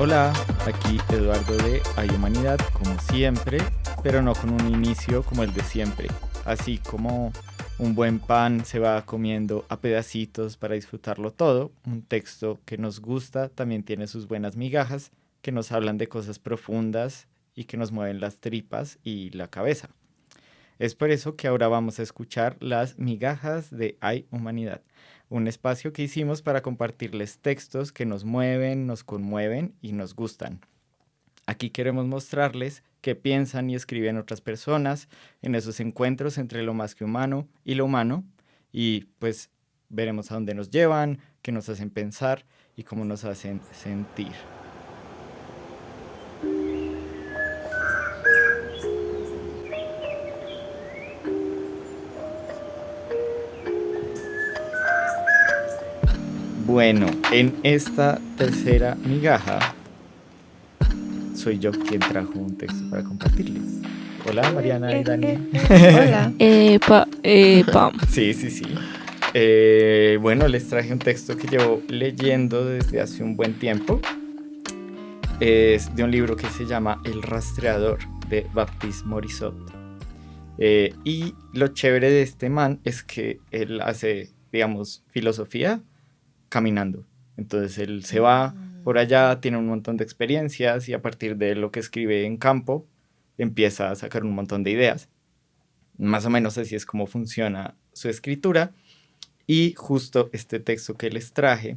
Hola, aquí Eduardo de Hay Humanidad, como siempre, pero no con un inicio como el de siempre. Así como un buen pan se va comiendo a pedacitos para disfrutarlo todo, un texto que nos gusta también tiene sus buenas migajas que nos hablan de cosas profundas y que nos mueven las tripas y la cabeza. Es por eso que ahora vamos a escuchar las migajas de Hay Humanidad, un espacio que hicimos para compartirles textos que nos mueven, nos conmueven y nos gustan. Aquí queremos mostrarles qué piensan y escriben otras personas en esos encuentros entre lo más que humano y lo humano, y pues veremos a dónde nos llevan, qué nos hacen pensar y cómo nos hacen sentir. Bueno, en esta tercera migaja soy yo quien trajo un texto para compartirles. Hola, Mariana y Dani. Hola. Pam. Sí. Bueno, les traje un texto que llevo leyendo desde hace un buen tiempo. Es de un libro que se llama El Rastreador, de Baptiste Morisot. Y lo chévere de este man es que él hace, digamos, filosofía caminando. Entonces él se va por allá, tiene un montón de experiencias y a partir de lo que escribe en campo empieza a sacar un montón de ideas. Más o menos así es como funciona su escritura. Y justo este texto que les traje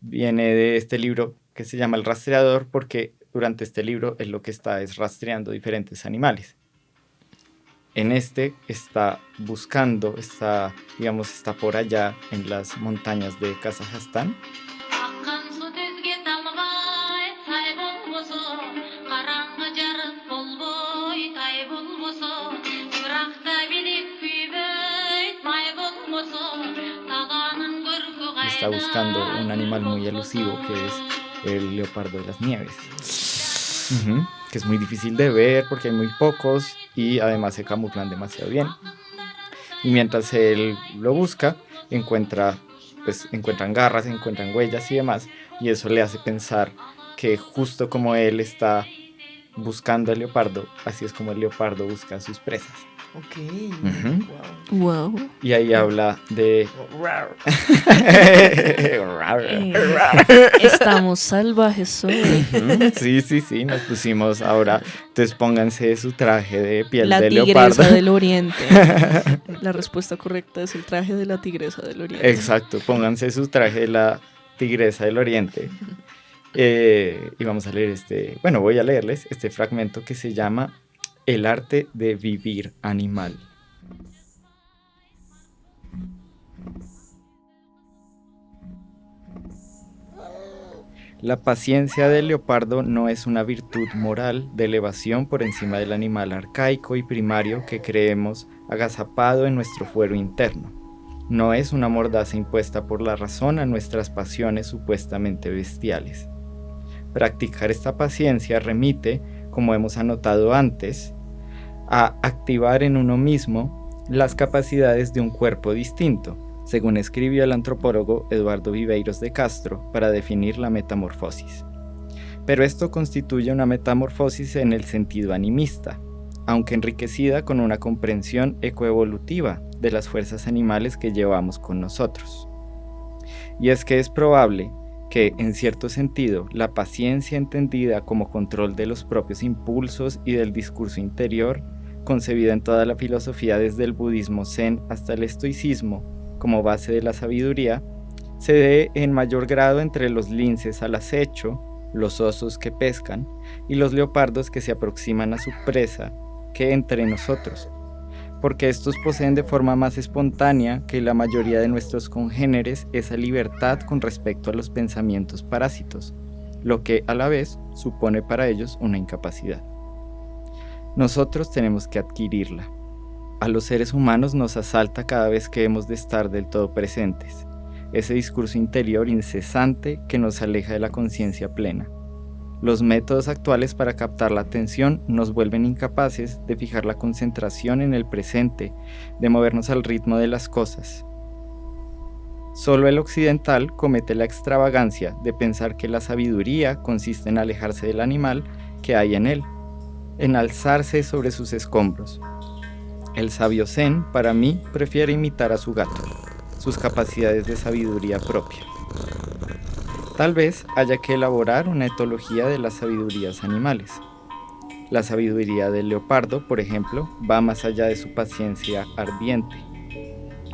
viene de este libro que se llama El Rastreador, porque durante este libro él lo que está es rastreando diferentes animales. En este está buscando, está por allá en las montañas de Kazajstán. Está buscando un animal muy elusivo que es el leopardo de las nieves. Que es muy difícil de ver porque hay muy pocos y además se camuflan demasiado bien. Y mientras él lo busca, encuentran garras, encuentran huellas y demás, y eso le hace pensar que justo como él está buscando al leopardo, así es como el leopardo busca a sus presas. Ok. Wow. Y ahí habla de... Estamos salvajes hoy. Sí, nos pusimos ahora. Entonces pónganse su traje de piel La de leopardo. tigresa del oriente. La respuesta correcta es el traje de la tigresa del oriente. Exacto, pónganse su traje de la tigresa del oriente. Y vamos a leer voy a leerles este fragmento que se llama El arte de vivir animal. La paciencia del leopardo no es una virtud moral de elevación por encima del animal arcaico y primario que creemos agazapado en nuestro fuero interno. No es una mordaza impuesta por la razón a nuestras pasiones supuestamente bestiales. Practicar esta paciencia remite, como hemos anotado antes, a activar en uno mismo las capacidades de un cuerpo distinto, según escribió el antropólogo Eduardo Viveiros de Castro para definir la metamorfosis. Pero esto constituye una metamorfosis en el sentido animista, aunque enriquecida con una comprensión ecoevolutiva de las fuerzas animales que llevamos con nosotros. Y es que es probable que, en cierto sentido, la paciencia entendida como control de los propios impulsos y del discurso interior, concebida en toda la filosofía desde el budismo zen hasta el estoicismo, como base de la sabiduría, se dé en mayor grado entre los linces al acecho, los osos que pescan y los leopardos que se aproximan a su presa que entre nosotros, porque estos poseen de forma más espontánea que la mayoría de nuestros congéneres esa libertad con respecto a los pensamientos parásitos, lo que a la vez supone para ellos una incapacidad. Nosotros tenemos que adquirirla. A los seres humanos nos asalta cada vez que hemos de estar del todo presentes, ese discurso interior incesante que nos aleja de la conciencia plena. Los métodos actuales para captar la atención nos vuelven incapaces de fijar la concentración en el presente, de movernos al ritmo de las cosas. Solo el occidental comete la extravagancia de pensar que la sabiduría consiste en alejarse del animal que hay en él, en alzarse sobre sus escombros. El sabio zen, para mí, prefiere imitar a su gato, sus capacidades de sabiduría propia. Tal vez haya que elaborar una etología de las sabidurías animales. La sabiduría del leopardo, por ejemplo, va más allá de su paciencia ardiente.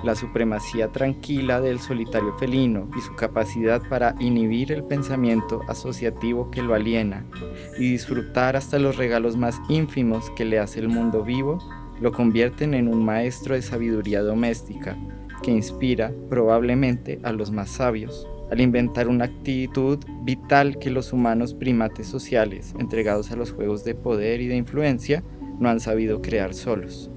La supremacía tranquila del solitario felino y su capacidad para inhibir el pensamiento asociativo que lo aliena y disfrutar hasta los regalos más ínfimos que le hace el mundo vivo, lo convierten en un maestro de sabiduría doméstica que inspira probablemente a los más sabios, al inventar una actitud vital que los humanos primates sociales, entregados a los juegos de poder y de influencia, no han sabido crear solos.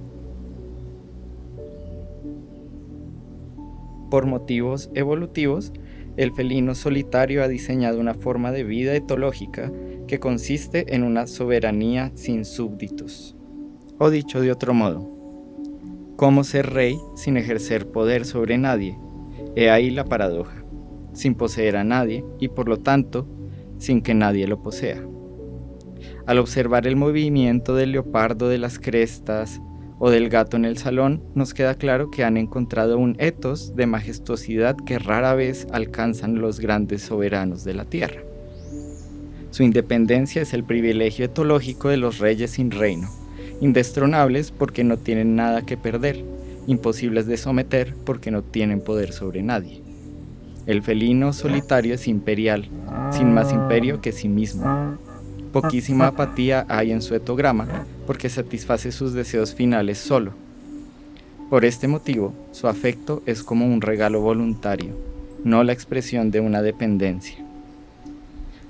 Por motivos evolutivos, el felino solitario ha diseñado una forma de vida etológica que consiste en una soberanía sin súbditos. O dicho de otro modo, ¿cómo ser rey sin ejercer poder sobre nadie? He ahí la paradoja, sin poseer a nadie y por lo tanto, sin que nadie lo posea. Al observar el movimiento del leopardo de las crestas o del gato en el salón, nos queda claro que han encontrado un ethos de majestuosidad que rara vez alcanzan los grandes soberanos de la tierra. Su independencia es el privilegio etológico de los reyes sin reino, indestronables porque no tienen nada que perder, imposibles de someter porque no tienen poder sobre nadie. El felino solitario es imperial, sin más imperio que sí mismo. Poquísima apatía hay en su etograma porque satisface sus deseos finales solo. Por este motivo, su afecto es como un regalo voluntario, no la expresión de una dependencia.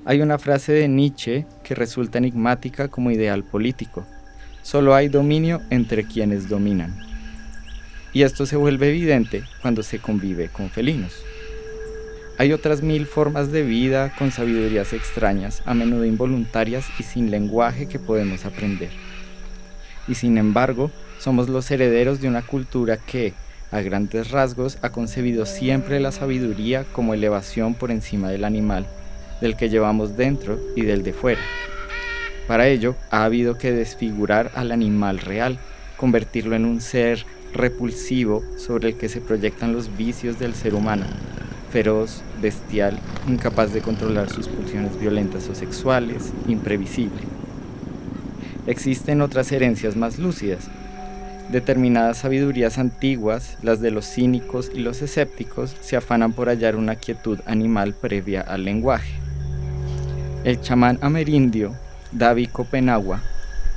Hay una frase de Nietzsche que resulta enigmática como ideal político. Solo hay dominio entre quienes dominan. Y esto se vuelve evidente cuando se convive con felinos. Hay otras 1000 formas de vida con sabidurías extrañas, a menudo involuntarias y sin lenguaje que podemos aprender. Y sin embargo, somos los herederos de una cultura que, a grandes rasgos, ha concebido siempre la sabiduría como elevación por encima del animal, del que llevamos dentro y del de fuera. Para ello, ha habido que desfigurar al animal real, convertirlo en un ser repulsivo sobre el que se proyectan los vicios del ser humano, feroz, bestial, incapaz de controlar sus pulsiones violentas o sexuales, imprevisible. Existen otras herencias más lúcidas. Determinadas sabidurías antiguas, las de los cínicos y los escépticos, se afanan por hallar una quietud animal previa al lenguaje. El chamán amerindio, David Copenagua,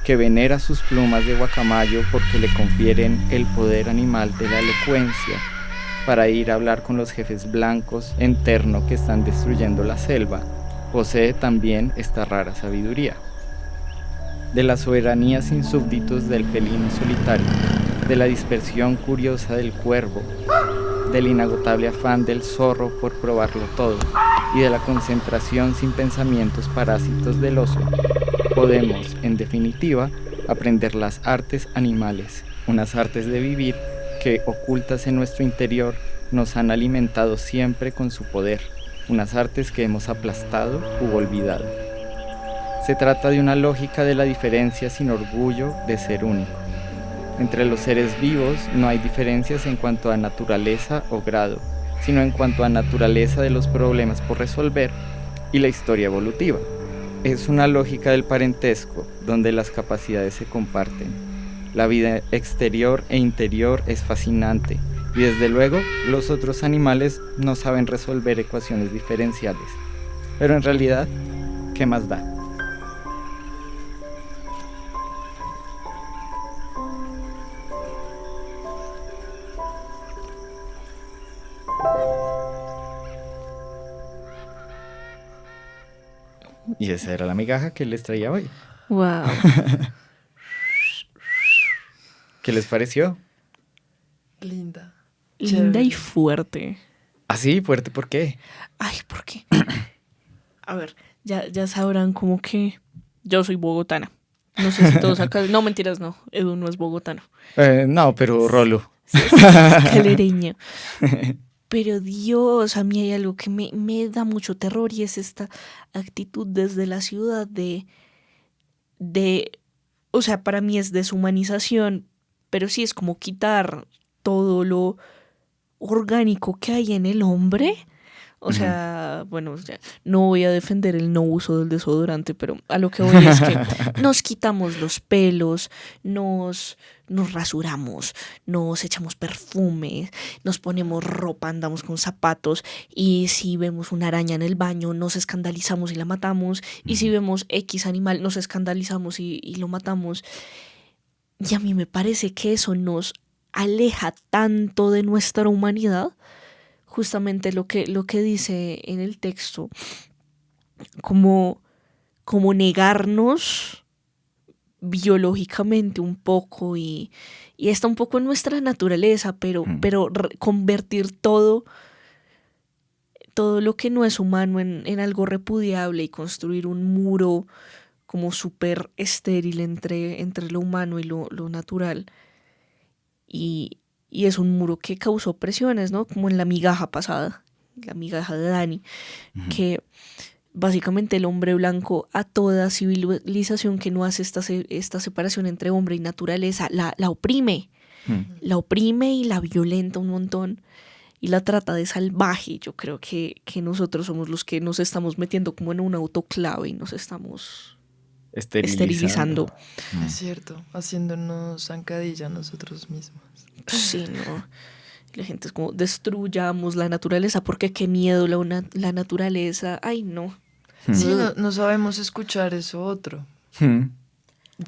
que venera sus plumas de guacamayo porque le confieren el poder animal de la elocuencia, para ir a hablar con los jefes blancos en terno que están destruyendo la selva, posee también esta rara sabiduría. De la soberanía sin súbditos del felino solitario, de la dispersión curiosa del cuervo, del inagotable afán del zorro por probarlo todo, y de la concentración sin pensamientos parásitos del oso, podemos, en definitiva, aprender las artes animales, unas artes de vivir que, ocultas en nuestro interior, nos han alimentado siempre con su poder, unas artes que hemos aplastado u olvidado. Se trata de una lógica de la diferencia sin orgullo de ser único. Entre los seres vivos no hay diferencias en cuanto a naturaleza o grado, sino en cuanto a naturaleza de los problemas por resolver y la historia evolutiva. Es una lógica del parentesco, donde las capacidades se comparten. La vida exterior e interior es fascinante, y desde luego los otros animales no saben resolver ecuaciones diferenciales. Pero en realidad, ¿qué más da? Y esa era la migaja que les traía hoy. Wow. ¿Qué les pareció? Linda. Linda Chévere. y fuerte. ¿Así? ¿Fuerte? ¿Por qué? Ay, ¿por qué? A ver, ya sabrán como que yo soy bogotana. No sé si todos acá... No, mentiras, no. Edu no es bogotano. No, pero Rolo. Sí, es calereño. Pero Dios, a mí hay algo que me da mucho terror y es esta actitud desde la ciudad de, o sea, para mí es deshumanización, pero sí es como quitar todo lo orgánico que hay en el hombre. O Ujú. sea, bueno, ya, no voy a defender el no uso del desodorante, pero a lo que voy es que nos quitamos los pelos, nos rasuramos, nos echamos perfume, nos ponemos ropa, andamos con zapatos y si vemos una araña en el baño nos escandalizamos y la matamos y si Ujú. vemos X animal nos escandalizamos y lo matamos. Y a mí me parece que eso nos aleja tanto de nuestra humanidad, justamente lo que dice en el texto, como, como negarnos biológicamente un poco y está un poco en nuestra naturaleza, Ujú. pero convertir todo lo que no es humano en algo repudiable y construir un muro como súper estéril entre lo humano y lo natural. Y, y es un muro que causó presiones, ¿no? Como en la migaja pasada, la migaja de Dani, Ujú. que básicamente el hombre blanco a toda civilización que no hace esta separación entre hombre y naturaleza Ujú. la oprime y la violenta un montón y la trata de salvaje. Yo creo que nosotros somos los que nos estamos metiendo como en un autoclave y nos estamos Esterilizando. esterilizando. Es Mm. cierto, haciéndonos zancadilla nosotros mismos. Sí, no. La gente es como, destruyamos la naturaleza, porque qué miedo la naturaleza. Ay, no. Sí, Mm. no, no sabemos escuchar eso otro. Mm.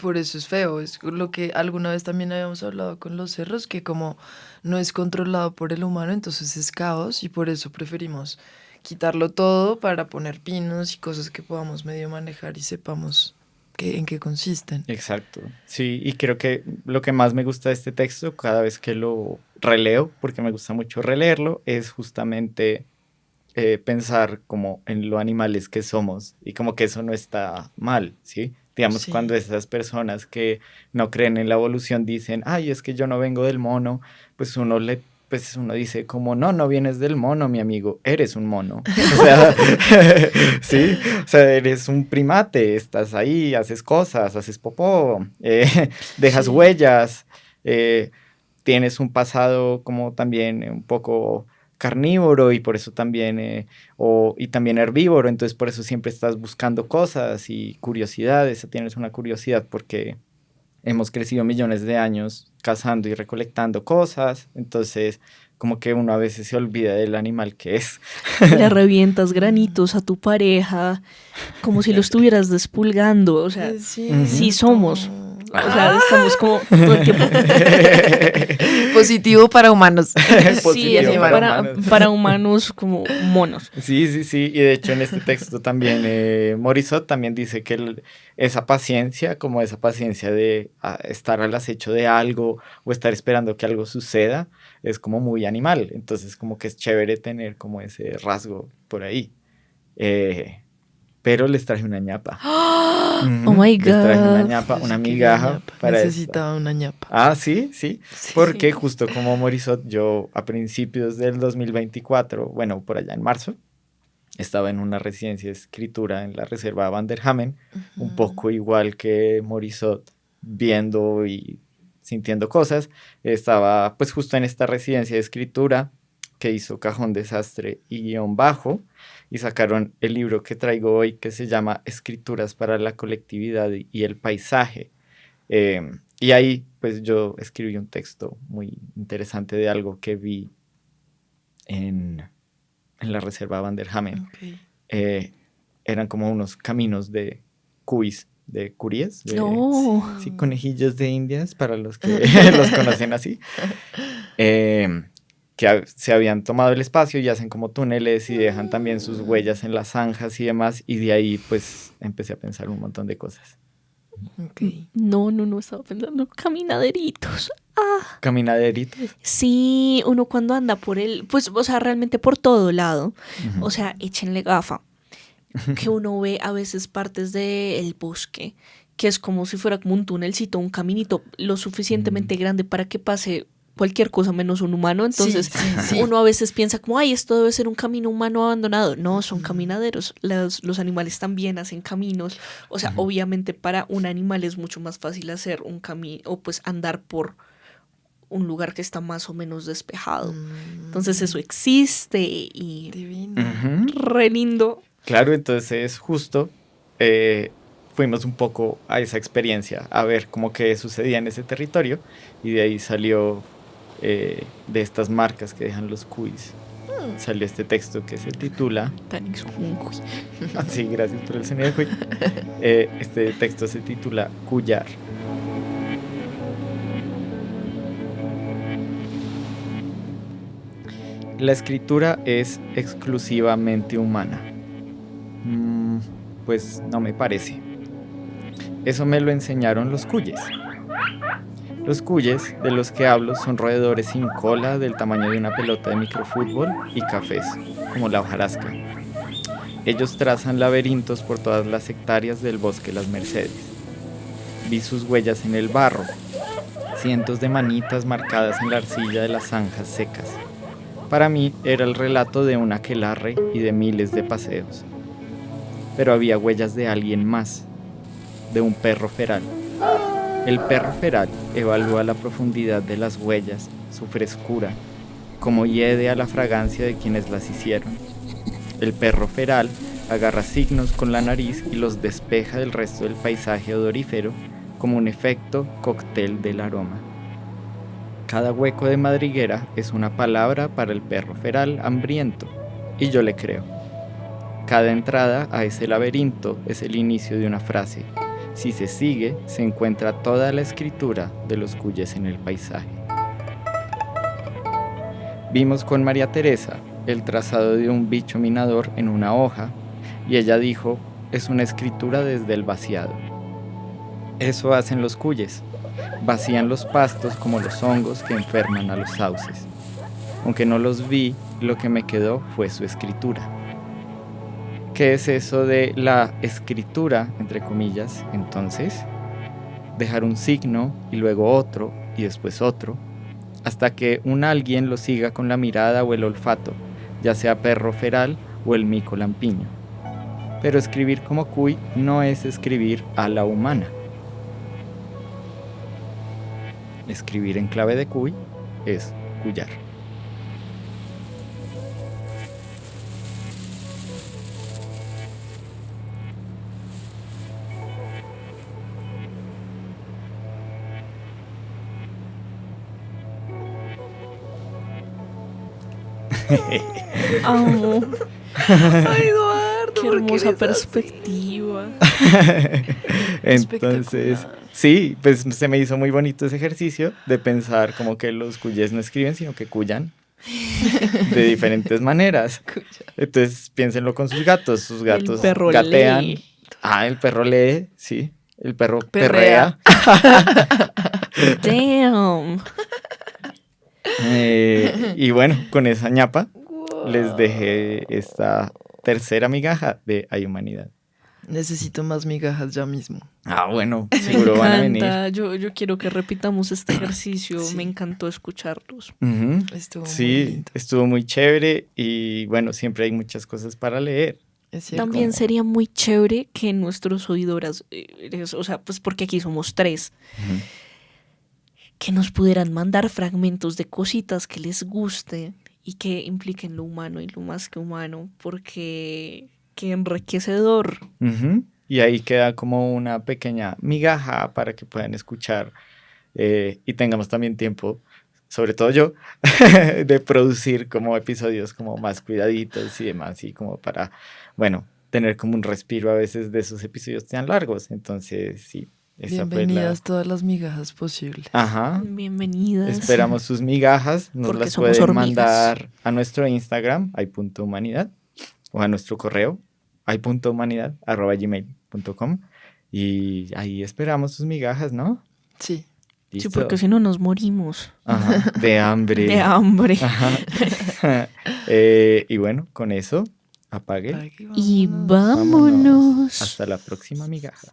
Por eso es feo, es lo que alguna vez también habíamos hablado con los cerros, que como no es controlado por el humano, entonces es caos y por eso preferimos quitarlo todo para poner pinos y cosas que podamos medio manejar y sepamos en qué consisten. Exacto, sí, y creo que lo que más me gusta de este texto, cada vez que lo releo, porque me gusta mucho releerlo, es justamente pensar como en lo animales que somos y como que eso no está mal, ¿sí? Digamos, cuando Sí, esas personas que no creen en la evolución dicen, ay, es que yo no vengo del mono, pues pues uno dice como, no, no vienes del mono, mi amigo, eres un mono. O sea, sí, o sea, eres un primate, estás ahí, haces cosas, haces popó, dejas sí, huellas, eh, tienes un pasado como también un poco carnívoro y por eso también, y también herbívoro, entonces por eso siempre estás buscando cosas y curiosidades, tienes una curiosidad porque hemos crecido millones de años cazando y recolectando cosas, entonces como que uno a veces se olvida del animal que es. Le revientas granitos a tu pareja como si lo estuvieras despulgando. O sea, es sí Ujú. cierto. somos. O sea, ¡Ah! estamos como todo el tiempo. Positivo para humanos. Sí, Y es Positivo para animal. humanos. para humanos como monos. Sí, sí, sí, y de hecho en este texto también Morisot también dice que esa paciencia, como esa paciencia de estar al acecho de algo o estar esperando que algo suceda, es como muy animal, entonces como que es chévere tener como ese rasgo por ahí. Eh, pero les traje una ñapa. Oh Ujú. my Les traje una God. ñapa, Yo una sí quería migaja ñapa. para esta. Necesitaba una ñapa. Ah, sí, sí, porque Sí. justo como Morisot, yo a principios del 2024, bueno, por allá en marzo, estaba en una residencia de escritura en la reserva Van der Hamen, un Ujú. poco igual que Morisot, viendo y sintiendo cosas. Estaba pues justo en esta residencia de escritura que hizo Cajón Desastre y Guión Bajo y sacaron el libro que traigo hoy que se llama Escrituras para la colectividad y el paisaje. Y ahí pues yo escribí un texto muy interesante de algo que vi en, en la reserva Van der Hamen. Ok. eh, Eran como unos caminos de cuis, de curíes, de Oh. sí, Sí. conejillos de indias, para los que los conocen así, eh, se habían tomado el espacio y hacen como túneles y dejan también sus huellas en las zanjas y demás, y de ahí pues empecé a pensar un montón de cosas. Ok. No, estaba pensando caminaderitos. Caminaderitos. Sí, uno cuando anda por pues, o sea, realmente por todo lado. Ujú. O sea, échenle gafa. Que uno ve a veces partes del bosque, que es como si fuera como un túnelcito, un caminito lo suficientemente grande para que pase cualquier cosa menos un humano, entonces sí. uno a veces piensa como, ay, esto debe ser un camino humano abandonado. No, son caminaderos. Los animales también hacen caminos. O sea, obviamente para un animal es mucho más fácil hacer un camino o pues andar por un lugar que está más o menos despejado. Entonces eso existe y Divino. re lindo. Claro, entonces justo fuimos un poco a esa experiencia, a ver cómo que sucedía en ese territorio, y de ahí salió, de estas marcas que dejan los cuis, salió este texto que se titula... Sí, gracias por el sonido de cuy. Este texto se titula Cuyar. La escritura es exclusivamente humana. Pues no me parece. Eso me lo enseñaron los cuyes. Los cuyes de los que hablo son roedores sin cola del tamaño de una pelota de microfútbol y cafés, como la hojarasca. Ellos trazan laberintos por todas las hectáreas del bosque Las Mercedes. Vi sus huellas en el barro, cientos de manitas marcadas en la arcilla de las zanjas secas. Para mí era el relato de un aquelarre y de miles de paseos. Pero había huellas de alguien más, de un perro feral. El perro feral evalúa la profundidad de las huellas, su frescura, como hiede a la fragancia de quienes las hicieron. El perro feral agarra signos con la nariz y los despeja del resto del paisaje odorífero como un efecto cóctel del aroma. Cada hueco de madriguera es una palabra para el perro feral hambriento, y yo le creo. Cada entrada a ese laberinto es el inicio de una frase. Si se sigue, se encuentra toda la escritura de los cuyes en el paisaje. Vimos con María Teresa el trazado de un bicho minador en una hoja, y ella dijo, es una escritura desde el vaciado. Eso hacen los cuyes. Vacían los pastos como los hongos que enferman a los sauces. Aunque no los vi, lo que me quedó fue su escritura. ¿Qué es eso de la escritura, entre comillas, entonces? Dejar un signo y luego otro y después otro, hasta que un alguien lo siga con la mirada o el olfato, ya sea perro feral o el mico lampiño. Pero escribir como cuy no es escribir a la humana. Escribir en clave de cuy es cuyar. Amo. Ay, Eduardo, Qué ¿por hermosa eres perspectiva. Entonces, Espectacular. sí, pues se me hizo muy bonito ese ejercicio de pensar como que los cuyes no escriben, sino que cuyan de diferentes maneras. así? Entonces, piénsenlo con sus gatos. Sus gatos El perro gatean. lee. Ah, el perro lee, sí. El perro Perrea. perrea. Damn. Y bueno, con esa ñapa Wow. les dejé esta tercera migaja de Hay Humanidad. Necesito más migajas ya mismo. Ah, bueno, Me seguro van a venir. encanta. Yo quiero que repitamos este ejercicio. Sí. Me encantó escucharlos. Ujú. Estuvo muy Sí, lindo. estuvo muy chévere y bueno, siempre hay muchas cosas para leer. Es cierto. También sería muy chévere que nuestros oídoras, o sea, pues porque aquí somos 3, Ujú. que nos pudieran mandar fragmentos de cositas que les guste y que impliquen lo humano y lo más que humano, porque qué enriquecedor. Ujú. Y ahí queda como una pequeña migaja para que puedan escuchar y tengamos también tiempo, sobre todo yo, de producir como episodios como más cuidaditos y demás, y como para, bueno, tener como un respiro a veces de esos episodios tan largos. Entonces, sí, esa fue Bienvenidas todas las migajas posibles. Ajá. Bienvenidas. Esperamos sus migajas, nos Porque las somos pueden hormigas. mandar a nuestro Instagram, hay.humanidad, o a nuestro correo, hay.humanidad@gmail.com, y ahí esperamos sus migajas, ¿no? Sí. Sí, ¿Listo? porque si no nos morimos Ajá, de hambre. de hambre. Ajá. Y bueno, con eso, apague. Aquí Y vámonos. vámonos. Hasta la próxima migaja.